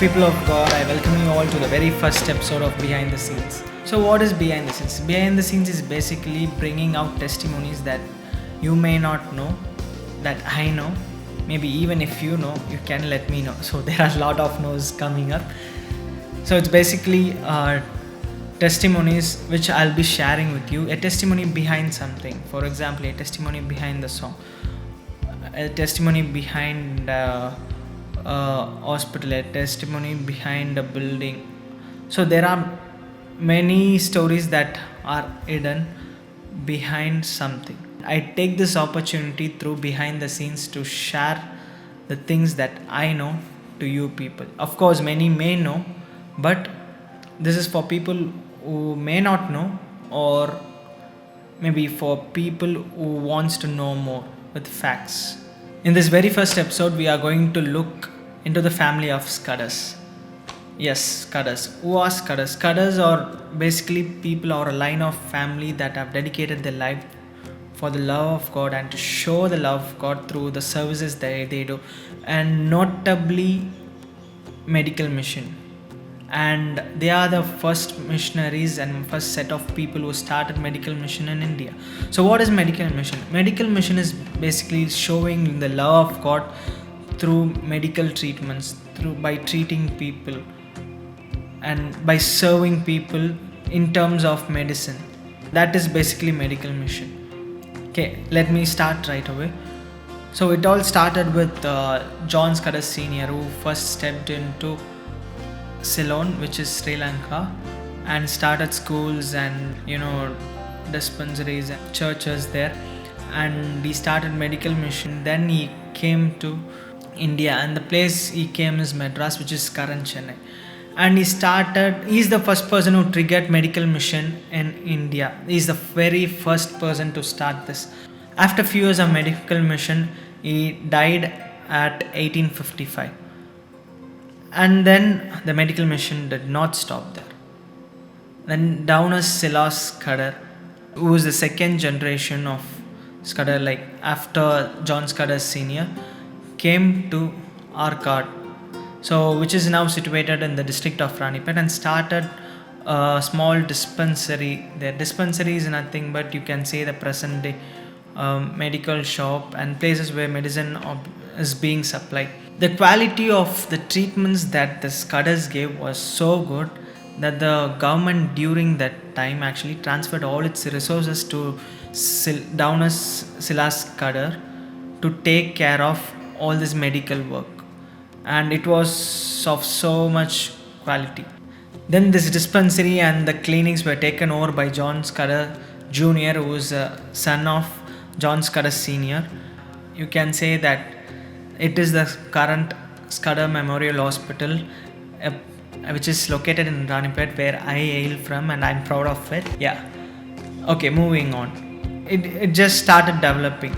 people of God, I welcome you all to the very first episode of Behind the Scenes. So, what is behind the scenes? Behind the scenes is basically bringing out testimonies that you may not know, that I know. Maybe even if you know, you can let me know. So, there are a lot of no's coming up. So, it's basically testimonies which I'll be sharing with you. A testimony behind something. For example, a testimony behind the song, a testimony behind hospital, a testimony behind a building. So there are many stories that are hidden behind something. I take this opportunity through behind the scenes to share the things that I know to you people. Of course, many may know, but this is for people who may not know, or maybe for people who wants to know more with facts. In this very first episode, we are going to look into the family of Scudders. Yes, Scudders. Who are Scudders? Scudders are basically people or a line of family that have dedicated their life for the love of God and to show the love of God through the services that they do, and notably medical mission. And they are the first missionaries and first set of people who started medical mission in India. So what is medical mission? Medical mission is basically showing the love of God through medical treatments, through by treating people and by serving people in terms of medicine. That is basically medical mission. Okay, let me start right away. So it all started with John Scudder Sr, who first stepped into Ceylon, which is Sri Lanka, and started schools and dispensaries and churches there, and he started medical mission. Then he came to India, and the place he came is Madras, which is current Chennai, and he's the first person who triggered medical mission in India. He's the very first person to start this. After a few years of medical mission, he died at 1855. And then the medical mission did not stop there. Then down is Silas Scudder, who is the second generation of Scudder, like after John Scudder Sr, came to Arcot, so which is now situated in the district of Ranipet, and started a small dispensary. Their dispensary is nothing but, you can say, the present day medical shop and places where medicine is being supplied. The quality of the treatments that the Scudders gave was so good that the government during that time actually transferred all its resources to down as Silas Scudder to take care of all this medical work, and it was of so much quality. Then this dispensary and the clinics were taken over by John Scudder Jr, who is a son of John Scudder Sr. You can say that it is the current Scudder Memorial Hospital, which is located in Ranipet, where I hail from, and I'm proud of it. Yeah. Okay, moving on. It just started developing.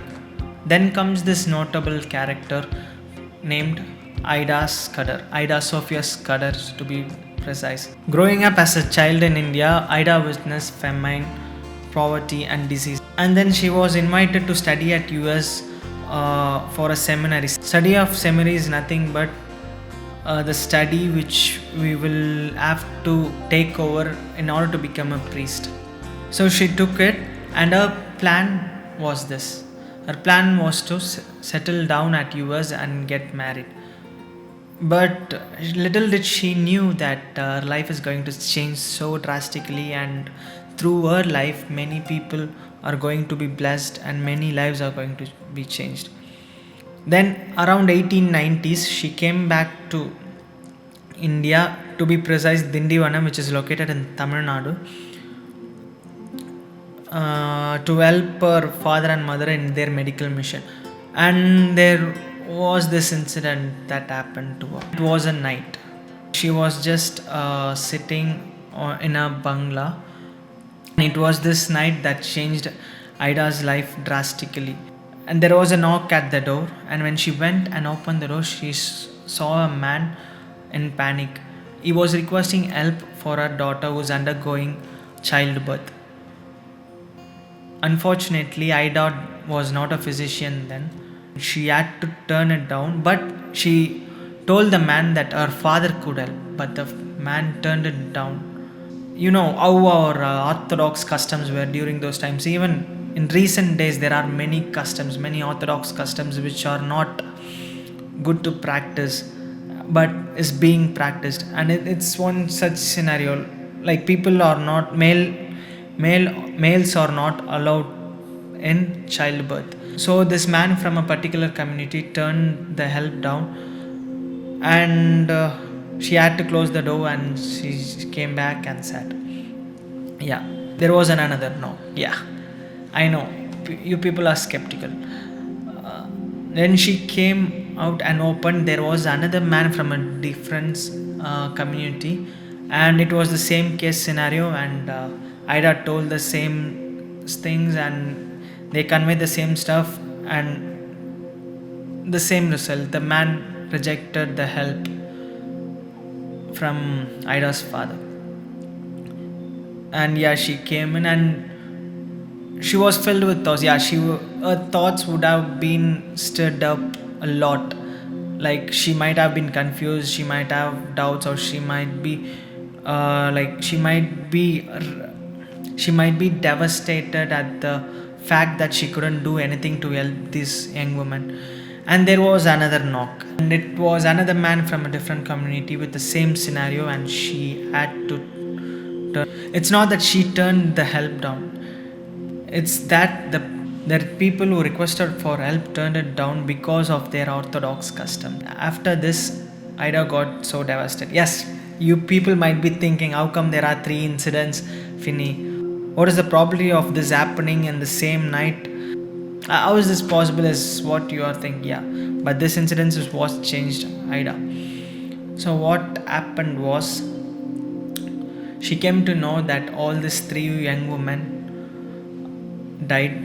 Then comes this notable character named Ida Scudder. Ida Sophia Scudder, to be precise. Growing up as a child in India, Ida witnessed famine, poverty and disease. And then she was invited to study at US for a seminary. Study of seminary is nothing but the study which we will have to take over in order to become a priest. So she took it, and her plan was this. Her plan was to settle down at US and get married. But little did she knew that her life is going to change so drastically, and through her life many people are going to be blessed and many lives are going to be changed. Then around 1890s she came back to India, to be precise Dindivanam, which is located in Tamil Nadu, to help her father and mother in their medical mission. And there was this incident that happened to her. It was a night. She was just sitting in a bungalow. It was this night that changed Ida's life drastically. And there was a knock at the door, and when she went and opened the door, she saw a man in panic. He was requesting help for her daughter who was undergoing childbirth. Unfortunately, Ida was not a physician then. She had to turn it down, but she told the man that her father could help, but the man turned it down. You know how our orthodox customs were during those times. Even in recent days, there are many orthodox customs which are not good to practice, but is being practiced, and it's one such scenario. Like people are not males are not allowed in childbirth. So this man from a particular community turned the help down, and she had to close the door, and she came back and said, yeah, there was another no. Yeah, I know you people are skeptical. Then she came out and opened. There was another man from a different community, and it was the same case scenario. And Ida told the same things, and they conveyed the same stuff, and the same result. The man rejected the help from Ida's father, and yeah, she came in and she was filled with thoughts. Yeah, her thoughts would have been stirred up a lot. Like she might have been confused, she might have doubts, or she might be like she might be devastated at the fact that she couldn't do anything to help this young woman. And there was another knock, and it was another man from a different community with the same scenario, and she had to turn. It's not that she turned the help down, it's that the people who requested for help turned it down because of their orthodox custom. After this, Ida got so devastated. Yes, you people might be thinking, how come there are three incidents, Finny? What is the probability of this happening in the same night? How is this possible? Is what you are thinking. Yeah, but this incident is what changed Ida. So what happened was, she came to know that all these three young women died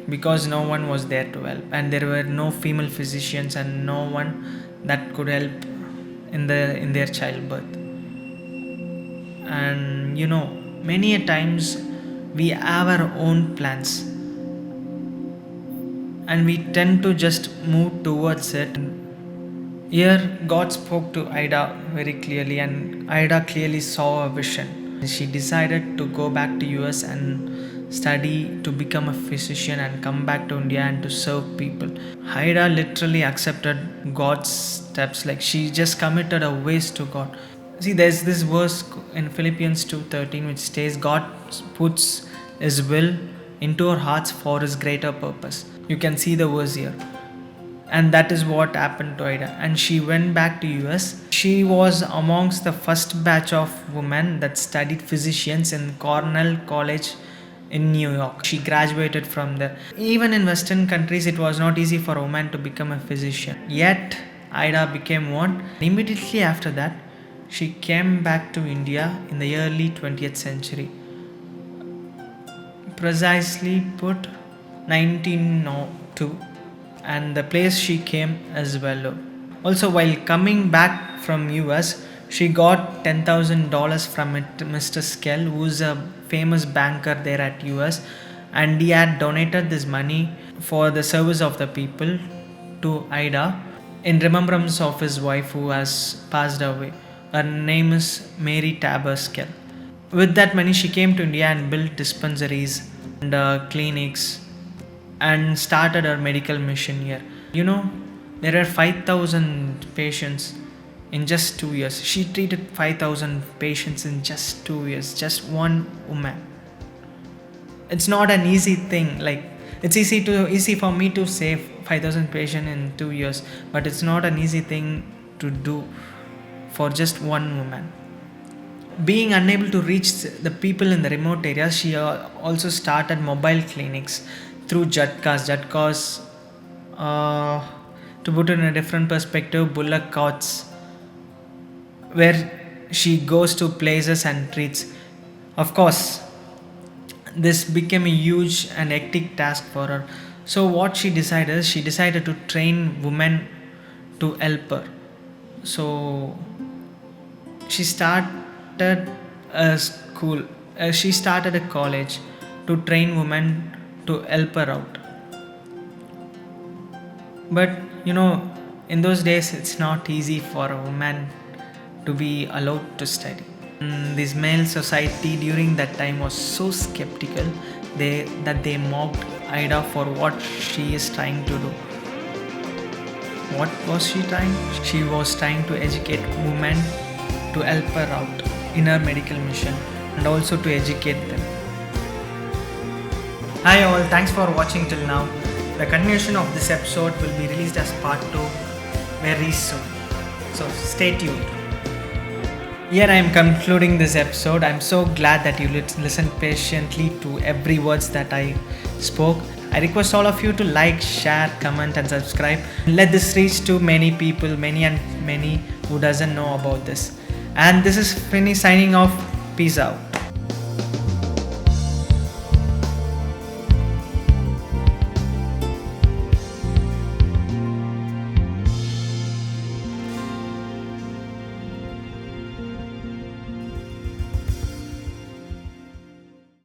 because no one was there to help, and there were no female physicians and no one that could help in their childbirth. And many a times we have our own plans, and we tend to just move towards it. Here God spoke to Ida very clearly, and Ida clearly saw a vision. She decided to go back to US and study to become a physician and come back to India and to serve people. Ida literally accepted God's steps. Like she just committed her ways to God. See, there's this verse in Philippians 2:13 which says God puts His will into our hearts for His greater purpose. You can see the verse here. And that is what happened to Ida. And she went back to US. She was amongst the first batch of women that studied physicians in Cornell College in New York. She graduated from there. Even in Western countries, it was not easy for a woman to become a physician. Yet, Ida became one. Immediately after that, she came back to India in the early 20th century. Precisely put 1902. And the place she came as well. Also, while coming back from US, she got $10,000 from Mr. Skell, who's a famous banker there at US, and he had donated this money for the service of the people to Ida in remembrance of his wife who has passed away. Her name is Mary Tabor Skell. With that money, she came to India and built dispensaries and clinics and started her medical mission here. There are 5,000 patients in just 2 years. She treated 5,000 patients in just 2 years, just one woman. It's not an easy thing. Like, it's easy for me to save 5,000 patients in 2 years, but it's not an easy thing to do for just one woman. Being unable to reach the people in the remote areas, she also started mobile clinics through Jatkas, to put it in a different perspective, bullock carts, where she goes to places and treats. Of course, this became a huge and hectic task for her. So what she decided to train women to help her. So she started a school, she started a college to train women to help her out. But In those days, it's not easy for a woman to be allowed to study. This male society during that time was so skeptical that they mocked Ida for what she is trying to do. What was she trying? She was trying to educate women to help her out in her medical mission and also to educate them. Hi all, thanks for watching till now. The continuation of this episode will be released as part 2 very soon. So stay tuned. Here I am concluding this episode. I'm so glad that you listened patiently to every words that I spoke. I request all of you to like, share, comment and subscribe. Let this reach to many people, many who doesn't know about this. And this is Finny signing off. Peace out.